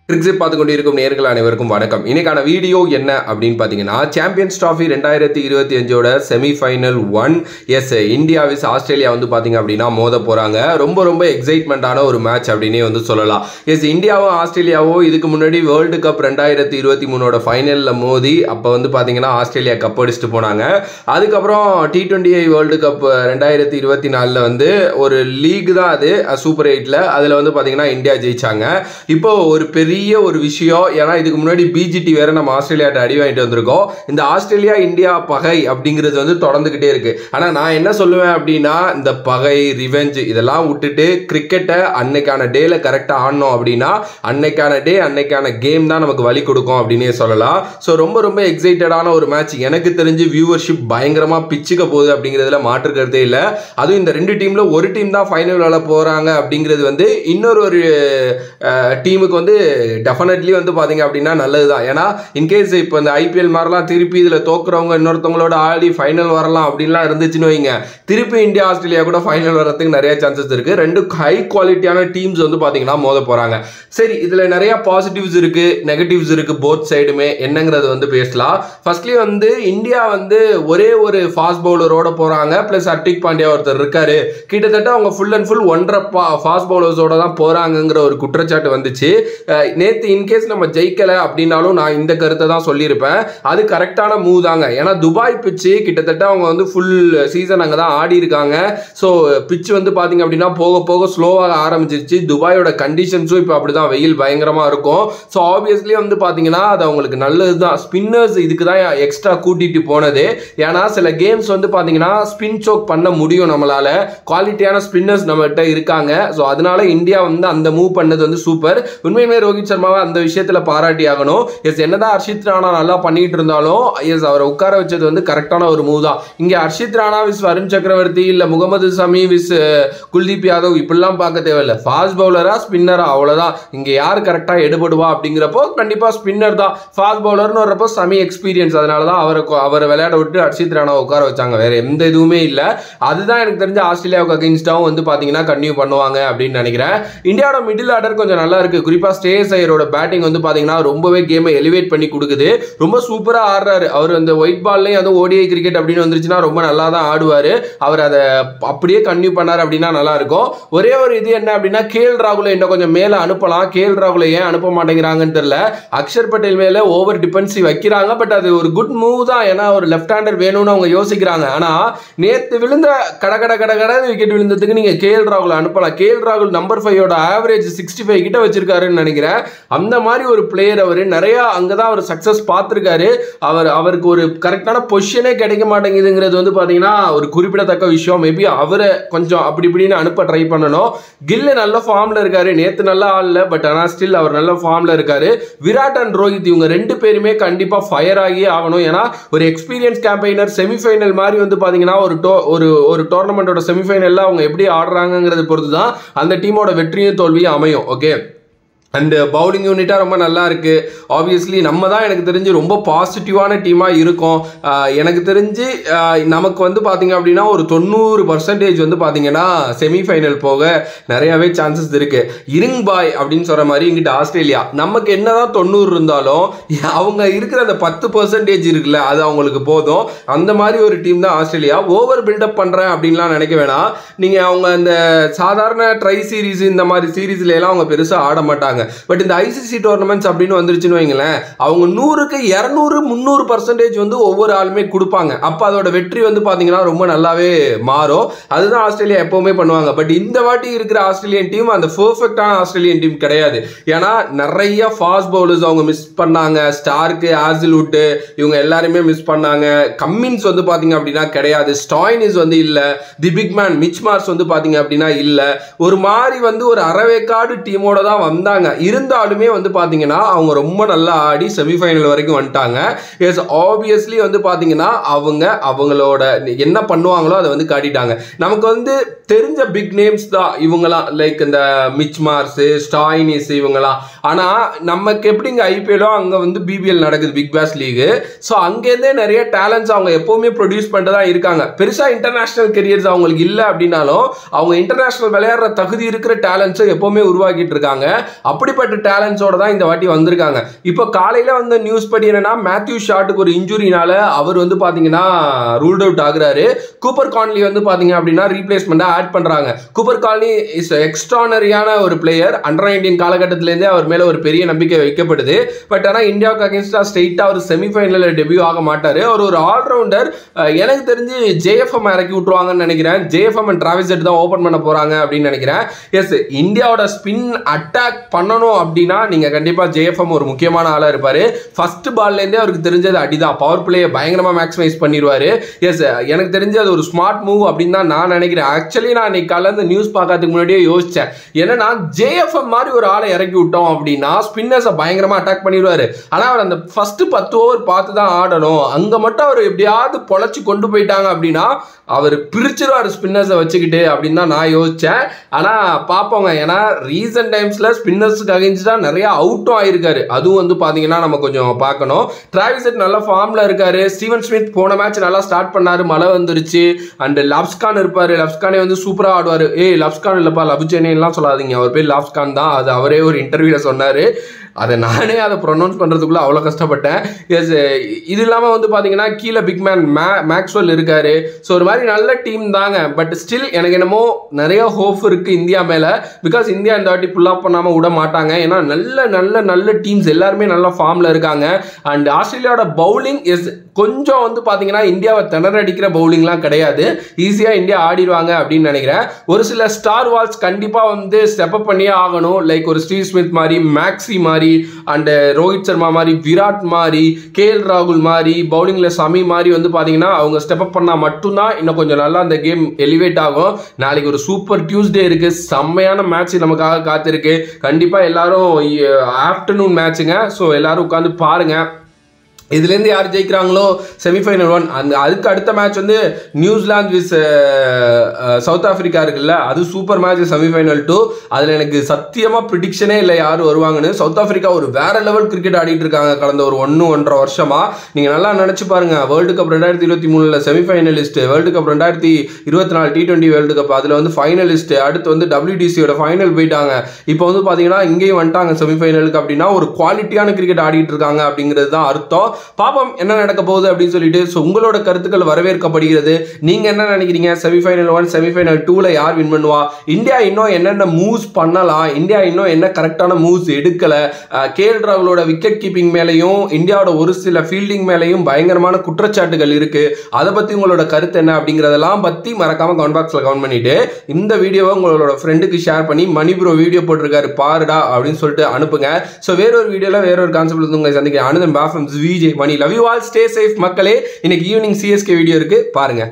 Cricket பார்த்து கொண்டிருக்கும் நேயர்கள் அனைவருக்கும் வணக்கம். இன்னைக்கான வீடியோ என்ன அப்படின்னு பார்த்தீங்கன்னா, சாம்பியன்ஸ் டிராஃபி 2025ஓட செமிஃபைனல் 1 இந்தியா விஸ் ஆஸ்திரேலியா வந்து பார்த்தீங்க அப்படின்னா மோத போகிறாங்க. ரொம்ப எக்ஸைட்மெண்ட்டான ஒரு மேட்ச் அப்படின்னே சொல்லலாம். இந்தியாவும் ஆஸ்திரேலியாவும் இதுக்கு முன்னாடி வேர்ல்டு கப் 2023ஓட ஃபைனலில் மோதி அப்போ வந்து பார்த்தீங்கன்னா ஆஸ்திரேலியா கப் அடிச்சுட்டு போனாங்க. அதுக்கப்புறம் T20 வேர்ல்டு கப் 2024 வந்து ஒரு லீக் தான், அது சூப்பர் 8ல் அதில் வந்து பார்த்தீங்கன்னா இந்தியா ஜெயிச்சாங்க. இப்போ ஒரு பெரிய ஒரு விஷயம், ஏன்னா இதுக்கு முன்னாடி பிஜிடி வேற நம்ம ஆஸ்திரேலியாட்ட அடி வாங்கிட்டு வந்திருக்கோம். இந்த ஆஸ்திரேலியா இந்தியா பகை அப்படிங்கிறது வந்து தொடர்ந்துகிட்டே இருக்கு. ஆனா நான் என்ன சொல்லுவேன் அப்படின்னா, இந்த பகை ரிவெஞ்ச் இதெல்லாம் விட்டுட்டு கிரிக்கெட்டை அன்னைக்கான டேல கரெக்டா ஆடணும் அப்படின்னா அன்னைக்கான டே அன்னைக்கான கேம் தான் நமக்கு வழி கொடுக்கும் அப்படின்னே சொல்லலாம். ஸோ ரொம்ப எக்ஸைட்டடான ஒரு மேட்ச். எனக்கு தெரிஞ்சு வியூவர்ஷிப் பயங்கரமா பிச்சுக்க போகுது அப்படிங்கிறதுல மாற்று கருத்தே இல்லை. அதுவும் இந்த ரெண்டு டீம்ல ஒரு டீம் தான் ஃபைனல் விளையாட போறாங்க அப்படிங்கிறது வந்து இன்னொரு டீமுக்கு வந்து டெஃபினெட்லி வந்து பாத்தீங்க அப்படின்னா நல்லதுதான். ஏன்னா இன்கேஸ் இப்போ இந்த ஐபிஎல் மாதிரிலாம் திருப்பி இதுல தோக்குறவங்க இன்னொருத்தவங்களோட ஆடி ஃபைனல் வரலாம் அப்படின்லாம் இருந்துச்சுன்னு வைங்க, திருப்பி இந்தியா ஆஸ்திரேலியா கூட ஃபைனல் வரதுக்கு நிறைய சான்சஸ் இருக்கு. ரெண்டு ஹை குவாலிட்டியான டீம்ஸ் வந்து பாத்தீங்கன்னா மோத போறாங்க. சரி, இதுல நிறைய பாசிட்டிவ்ஸ் இருக்கு, நெகட்டிவ்ஸ் இருக்கு, போத் சைடுமே என்னங்கிறது வந்து பேசலாம். ஃபர்ஸ்ட்லி வந்து இந்தியா வந்து ஒரே ஒரு ஃபாஸ்ட் பவுலரோட போறாங்க, பிளஸ் ஹர்திக் பாண்டியா ஒருத்தர் இருக்காரு. கிட்டத்தட்ட அவங்க ஃபுல் அண்ட் ஃபுல் 1.5 ஃபாஸ்ட் பவுலர்ஸோட தான் போறாங்கிற ஒரு குற்றச்சாட்டு வந்துச்சு. நேற்று இன்கேஸ் நம்ம ஜெயிக்கல அப்படின்னாலும் நான் இந்த கருத்தை தான் சொல்லியிருப்பேன். அது கரெக்டான மூவ் தாங்க. ஏன்னா துபாய் பிச்சு கிட்டத்தட்ட அவங்க வந்து ஃபுல் சீசன் அங்கே தான் ஆடி இருக்காங்க. ஸோ பிச்சு வந்து பார்த்தீங்க அப்படின்னா போக ஸ்லோவாக ஆரம்பிச்சிருச்சு. துபாயோட கண்டிஷன்ஸும் இப்போ அப்படிதான், வெயில் பயங்கரமாக இருக்கும். ஸோ ஆப்வியஸ்லி வந்து பார்த்தீங்கன்னா அது அவங்களுக்கு நல்லது தான். ஸ்பின்னர்ஸ் இதுக்கு தான் எக்ஸ்ட்ரா கூட்டிட்டு போனது. ஏன்னா சில கேம்ஸ் வந்து பார்த்தீங்கன்னா ஸ்பின் சோக் பண்ண முடியும் நம்மளால, குவாலிட்டியான ஸ்பின்னர்ஸ் நம்மகிட்ட இருக்காங்க. ஸோ அதனால இந்தியா வந்து அந்த மூவ் பண்ணது வந்து சூப்பர். உண்மையுமே ரோஹித் சர்மாவை அந்த விஷயத்துல பாராட்டி ஆகணும். என்னதான் ஹர்ஷித் ராணா நல்லா பண்ணிட்டு இருந்தாலும் அவரை உட்கார வச்சது வந்து கரெக்டான ஒரு மூவ் தான். இங்க ஹர்ஷித் ராணா விஸ் வருண் சக்கரவர்த்தி இல்ல முகமது சமி விஸ் குல்தீப் யாதவ் இப்படிலாம் பார்க்க தேவையில்லை. ஃபாஸ்ட் பவுலரா ஸ்பின்னரா அவ்வளவுதான். இங்க யார் கரெக்டா எடுபடுவா அப்படிங்கிறப்போ கண்டிப்பா ஸ்பின்னர் தான். ஃபாஸ்ட் பவுலர்னு வரப்போ சமி எக்ஸ்பீரியன்ஸ், அதனாலதான் அவரை விளையாட விட்டு ஹர்ஷித் ராணா உட்கார வச்சாங்க. வேற எந்த இதுவுமே இல்ல. அதுதான் எனக்கு தெரிஞ்ச ஆஸ்திரேலியாவுக்கு அகைன்ஸ்டாவும் வந்து பாத்தீங்கன்னா கன்டினியூ பண்ணுவாங்க அப்படின்னு நினைக்கிறேன். இந்தியாவோட மிடில் ஆர்டர் கொஞ்சம் நல்லா இருக்கு. குறிப்பா ஸ்டேஸ் ஐயரோட பேட்டிங் வந்து பாத்தீங்கன்னா ரொம்பவே கேமை எலிவேட் பண்ணி கொடுக்குது. ரொம்ப சூப்பரா ஆடுறாரு அவர். அந்த ஒயிட் பால்லையும் அது ஓடிஐ கிரிக்கெட் அப்படின்னு வந்துருச்சுன்னா ரொம்ப நல்லா தான் ஆடுவாரு. அவர் அதை அப்படியே கன்டினியூ பண்ணாரு அப்படின்னா நல்லா இருக்கும். ஒரே ஒரு இது என்ன அப்படின்னா, கேஎல் ராகுலை இன்னும் கொஞ்சம் மேல அனுப்பலாம். கேஎல் ராகுலை ஏன் அனுப்ப மாட்டேங்கிறாங்கன்னு தெரியல. அக்ஷர் பட்டேல் மேல ஓவர் டிபென்சி வைக்கிறாங்க. பட் அது ஒரு குட் மூவ் தான். ஏன்னா ஒரு லெஃப்ட் ஹேண்டர் வேணும்னு அவங்க யோசிக்கிறாங்க. ஆனா நேத்து விழுந்த கட விக்கெட் விழுந்ததுக்கு நீங்க கேஎல் ராகுல் அனுப்பலாம். கேஎல் ராகுல் நம்பர் 5ஓட ஆவரேஜ் 65 கிட்ட வச்சிருக்காருன்னு நினைக்கிறேன். அந்த மாதிரி ஒரு பிளேயர் அவர். நிறைய அங்கதான் அவர் சக்சஸ் பார்த்திருக்காரு. அவருக்கு ஒரு கரெக்டான பொசிஷனே கிடைக்க மாட்டேங்குதுங்கிறது வந்து பாத்தீங்கன்னா ஒரு குறிப்பிடத்தக்க விஷயம். மேபி அவரை கொஞ்சம் அப்படி இப்படின்னு அனுப்ப ட்ரை பண்ணணும். கில் நல்ல ஃபார்ம்ல இருக்காரு. நேத்து நல்லா ஆடல, பட் ஆனா ஸ்டில் அவர் நல்ல ஃபார்ம்ல இருக்காரு. விராட் அண்ட் ரோஹித் இவங்க ரெண்டு பேருமே கண்டிப்பா ஃபயர் ஆகி ஆகணும். ஏன்னா ஒரு எக்ஸ்பீரியன்ஸ் கேம்பெயினர் செமிஃபைனல் மாதிரி வந்து பாத்தீங்கன்னா ஒரு டோர்னமெண்டோட செமிஃபைனல்ல அவங்க எப்படி ஆடுறாங்கிறது பொறுத்து தான் அந்த டீமோட வெற்றியும் தோல்வியும் அமையும். ஓகே, அண்ட் பவுலிங் யூனிட்டாக ரொம்ப நல்லா இருக்கு. ஆப்வியஸ்லி நம்ம தான் எனக்கு தெரிஞ்சு ரொம்ப பாசிட்டிவான டீமாக இருக்கும். எனக்கு தெரிஞ்சு நமக்கு வந்து பார்த்தீங்க அப்படின்னா ஒரு 90% வந்து பார்த்தீங்கன்னா செமிஃபைனல் போக நிறையாவே சான்சஸ் இருக்கு. இருங் பாய் அப்படின்னு சொல்ற மாதிரி இங்கிட்ட ஆஸ்திரேலியா நமக்கு என்னதான் 90 இருந்தாலும் அவங்க இருக்கிற அந்த 10% இருக்குல்ல, அது அவங்களுக்கு போதும். அந்த மாதிரி ஒரு டீம் தான் ஆஸ்திரேலியா. ஓவர் பில்டப் பண்றேன் அப்படின்லாம் நினைக்க வேணாம். நீங்க அவங்க அந்த சாதாரண ட்ரை சீரீஸ் இந்த மாதிரி சீரீஸ்ல எல்லாம் அவங்க பெருசா ஆட மாட்டாங்க. பட் இந்த ஐசிசி டோர்னமெண்ட்ஸ் அப்படின்னு வந்துருச்சுன்னு வைங்களேன், அவங்க 100க்கு 200 300% வந்து ஒவ்வொரு ஆளுமே கொடுப்பாங்க. அப்ப அதோட வெற்றி வந்து பாத்தீங்கன்னா ரொம்ப நல்லாவே மாறும். அதுதான் ஆஸ்திரேலியா எப்பவுமே பண்ணுவாங்க. பட் இந்த வாட்டி இருக்கிற ஆஸ்திரேலியன் டீம் அந்த பெர்ஃபெக்டான ஆஸ்திரேலியன் டீம் கிடையாது. ஏன்னா நிறைய ஃபாஸ்ட் பவுலர்ஸ் அவங்க மிஸ் பண்ணாங்க. ஸ்டார்க்கு, ஆசில்வுட் இவங்க எல்லாருமே மிஸ் பண்ணாங்க. கம்மின்ஸ் வந்து பாத்தீங்க அப்படின்னா கிடையாது. ஸ்டாய்னிஸ் வந்து இல்ல. தி பிக் மேன் மிச் மார்ஸ் வந்து பாத்தீங்க அப்படின்னா இல்ல. ஒரு மாதிரி வந்து ஒரு அரைவேக்காடு டீமோட தான் வந்தாங்க. இருந்தாலுமே வந்து பாத்தீங்கன்னா அவங்க ரொம்ப நல்லா ஆடி செமிஃபைனல் வரைக்கும் வந்துட்டாங்க. எஸ், ஆப்வியஸ்லி வந்து பாத்தீங்கன்னா அவங்களோட என்ன பண்ணுவாங்களோ அதை வந்து காட்டிட்டாங்க. நமக்கு வந்து தெரிஞ்ச பிக் நேம்ஸ் தான் இவங்கலாம், லைக் இந்த மிச் மார்ஸ், ஸ்டாய்னிஸ் இவங்கலாம். ஆனா நமக்கு எப்படிங்க ஐபிஎலோ அங்க வந்து பிபிஎல் நடக்குது, பிக் பாஸ் லீக். ஸோ அங்கேருந்தே நிறைய டேலண்ட்ஸ் அவங்க எப்பவுமே ப்ரொடியூஸ் பண்ணிட்டு தான் இருக்காங்க. பெருசா இன்டர்நேஷனல் கெரியர்ஸ் அவங்களுக்கு இல்லை அப்படின்னாலும் அவங்க இன்டர்நேஷனல் விளையாடுற தகுதி இருக்கிற டேலண்ட்ஸை எப்பவுமே உருவாக்கிட்டு இருக்காங்க. அப்படிப்பட்ட டேலண்ட்ஸோட தான் இந்த வாட்டி வந்திருக்காங்க. இப்போ காலையில வந்து நியூஸ் படி என்னன்னா மேத்யூ ஷாட்டுக்கு ஒரு இன்ஜுரினால அவர் வந்து பாத்தீங்கன்னா ரூல்ட் அவுட் ஆகுறாரு. கூப்பர் கான்லி வந்து பாத்தீங்க அப்படின்னா ரீப்ளேஸ்மெண்டா ஆட் பண்றாங்க. கூப்பர் கான்லி இஸ் எக்ஸ்ட்ரானரியான ஒரு பிளேயர். அண்டர் 19 காலகட்டத்திலேருந்தே அவர் மேல ஒரு பெரிய நம்பிக்கை வைக்கப்படுது. பட் ஆனால் இந்தியாவுக்கு அகேன்ஸ்டா ஸ்ட்ரெயிட்டா ஒரு செமிஃபைனலில் டெபியூ ஆக மாட்டாரு. அவர் ஒரு ஆல்ரவுண்டர். எனக்கு தெரிஞ்சு ஜேஎஃப்எம் இறக்கி விட்டுருவாங்கன்னு நினைக்கிறேன். ஜேஎஃப்எம் அண்ட் டிராவிஸ் ஹெட் தான் ஓப்பன் பண்ண போறாங்க அப்படின்னு நினைக்கிறேன். எஸ், இந்தியாவோட ஸ்பின் அட்டாக் பண்ணணும் அப்படின்னா நீங்க கண்டிப்பா ஜேஎஃப்எம் ஒரு முக்கியமான ஆளா இருப்பாரு. ஃபர்ஸ்ட் பால்லேருந்தே அவருக்கு தெரிஞ்சது அடிதான். பவர் பிளேயை பயங்கரமா மேக்ஸிமைஸ் பண்ணிடுவாரு. எஸ், எனக்கு தெரிஞ்சு அது ஒரு ஸ்மார்ட் மூவ் அப்படின்னு தான் நான் நினைக்கிறேன். ஆக்சுவலி நான் இன்னைக்கு காலையில் நியூஸ் பார்க்கறதுக்கு முன்னாடியே யோசிச்சேன். என்னன்னா ஜேஎஃப்எம் மாதிரி ஒரு ஆளை இறக்கி விட்டோம் அப்படின்னா ஸ்பின்னர்ஸை பயங்கரமா அட்டாக் பண்ணிடுவாரு. ஆனா அவர் அந்த ஃபர்ஸ்ட் 10 ஓவர் பார்த்து தான் ஆடணும். அங்க மட்டும் அவர் எப்படியாவது பொழைச்சு கொண்டு போயிட்டாங்க அப்படின்னா அவர் பிரிச்சிருவாரு ஸ்பின்னர்ஸை வச்சுக்கிட்டு அப்படின்னு தான் நான் யோசிச்சேன். ஆனா பார்ப்போங்க. ஏன்னா ரீசன்ட் டைம்ஸ்ல ஸ்பின்னர்ஸுக்கு அகைன்ஸ்டா நிறைய அவுட்டும் ஆயிருக்காரு. அதுவும் வந்து பாத்தீங்கன்னா நம்ம கொஞ்சம் பார்க்கணும். டிராவிஸ் ஹெட் நல்ல ஃபார்ம்ல இருக்காரு. ஸ்டீவன் ஸ்மித் போன மேட்ச் நல்லா ஸ்டார்ட் பண்ணாரு, மழை வந்துருச்சு. அண்ட் லப்ஸ்கான் இருப்பாரு. லப்ஸ்கானே வந்து சூப்பரா ஆடுவாரு. லப்ஸ்கான் இல்லப்பா லபுச்சேனே எல்லாம் சொல்லாதீங்க, அவர் பேர் லாப்ஸ்கான் தான். அது அவரே ஒரு இன்டர்வியூல சொன்னாரு. அதை நானே அதை ப்ரொனவுன்ஸ் பண்ணுறதுக்குள்ள அவ்வளோ கஷ்டப்பட்டேன். எஸ், இது இல்லாமல் வந்து பார்த்தீங்கன்னா கீழே பிக் மேன் மேக்ஸ்வெல் இருக்காரு. ஸோ ஒரு மாதிரி நல்ல டீம் தாங்க. பட் ஸ்டில் எனக்கு என்னமோ நிறைய ஹோப் இருக்குது இந்தியா மேலே. பிகாஸ் இந்தியா இந்த வாட்டி புல் ஆஃப் பண்ணாமல் விட மாட்டாங்க. ஏன்னா நல்ல நல்ல நல்ல டீம்ஸ் எல்லாருமே நல்ல ஃபார்மில் இருக்காங்க. அண்ட் ஆஸ்திரேலியாவோட பவுலிங் எஸ் கொஞ்சம் வந்து பார்த்தீங்கன்னா இந்தியாவை திணற அடிக்கிற பவுலிங்லாம் கிடையாது. ஈஸியாக இந்தியா ஆடிடுவாங்க அப்படின்னு நினைக்கிறேன். ஒரு சில ஸ்டார் வால்ஸ் கண்டிப்பாக வந்து ஸ்டெப் அப் பண்ணியே ஆகணும். லைக் ஒரு ஸ்டீவ் ஸ்மித் மாதிரி, மேக்ஸி மாதிரி, அண்ட் ரோஹித் சர்மா மாதிரி, விராட் மாதிரி, கேஎல் ராகுல் மாதிரி, பவுலிங்ல சமி மாதிரி வந்து பாத்தீங்கன்னா அவங்க ஸ்டெப் அப் பண்ணா மட்டும்தான் இன்னும் கொஞ்சம் நல்லா அந்த கேம் எலிவேட் ஆகும். நாளைக்கு ஒரு சூப்பர் டியூஸ்டே இருக்கு. செம்மையான மேட்ச் நமக்காக காத்திருக்கு. கண்டிப்பா எல்லாரும் ஆஃப்டர்நூன் மேட்சுங்க. ஸோ எல்லாரும் உட்காந்து பாருங்க. இதுலேருந்து யார் ஜெயிக்கிறாங்களோ செமிஃபைனல் 1, அதுக்கு அடுத்த மேட்ச் வந்து நியூசிலாந்து விஸ் சவுத் ஆஃப்ரிக்கா இருக்குல்ல, அது சூப்பர் மேட்ச். செமிஃபைனல் 2 அதில் எனக்கு சத்தியமாக ப்ரிடிக்ஷனே இல்லை யார் வருவாங்கன்னு. சவுத் ஆஃப்ரிக்கா ஒரு வேற லெவல் கிரிக்கெட் ஆடிட்டு இருக்காங்க கடந்த ஒரு 1-1.5 வருஷமா. நீங்கள் நல்லா நினச்சி பாருங்க. World cup 2023 semifinalist, world cup 2024 T20 world cup அதில் வந்து ஃபைனலிஸ்ட், அடுத்து வந்து WTCயோட ஃபைனல் போயிட்டாங்க. இப்போ வந்து பார்த்தீங்கன்னா இங்கேயும் வந்துட்டாங்க செமிஃபைனலுக்கு. அப்படின்னா ஒரு குவாலிட்டியான கிரிக்கெட் ஆடிட்டு இருக்காங்க அப்படிங்கிறது தான் அர்த்தம். பாப்போம் என்ன நடக்க போகுது அப்படின்னு சொல்லிட்டு. ஸோ உங்களோட கருத்துக்கள் வரவேற்கப்படுகிறது. நீங்க என்ன நினைக்கிறீங்க? செமிஃபைனல் 1 செமிஃபைனல் 2ல யார் வின் பண்ணுவா? இந்தியா இன்னும் என்னென்ன மூவ்ஸ் பண்ணலாம்? இந்தியா இன்னும் என்ன கரெக்டான மூவ்ஸ் எடுக்கல? கேஎல் ராகுலோட விக்கெட் கீப்பிங் மேலையும் இந்தியாவோட ஒரு சில ஃபீல்டிங் மேலையும் பயங்கரமான குற்றச்சாட்டுகள் இருக்கு. அதை பத்தி உங்களோட கருத்து என்ன அப்படிங்கறதெல்லாம் பத்தி மறக்காம கமெண்ட் பாக்ஸ்ல கமெண்ட் பண்ணிட்டு இந்த வீடியோவை உங்களோட ஃப்ரெண்டுக்கு ஷேர் பண்ணி மணி ப்ரோ வீடியோ போட்டிருக்காரு பாருடா அப்படின்னு சொல்லிட்டு அனுப்புங்க. ஸோ வேறொரு வீடியோல வேறொரு கான்செப்ட்ல உங்களை சந்திக்கிறேன். அனுதன் பாஃபம் விஜய் மணி. Love you all, stay safe மக்களே. இன்னைக்கு ஈவினிங் CSK வீடியோ இருக்கு பாருங்க.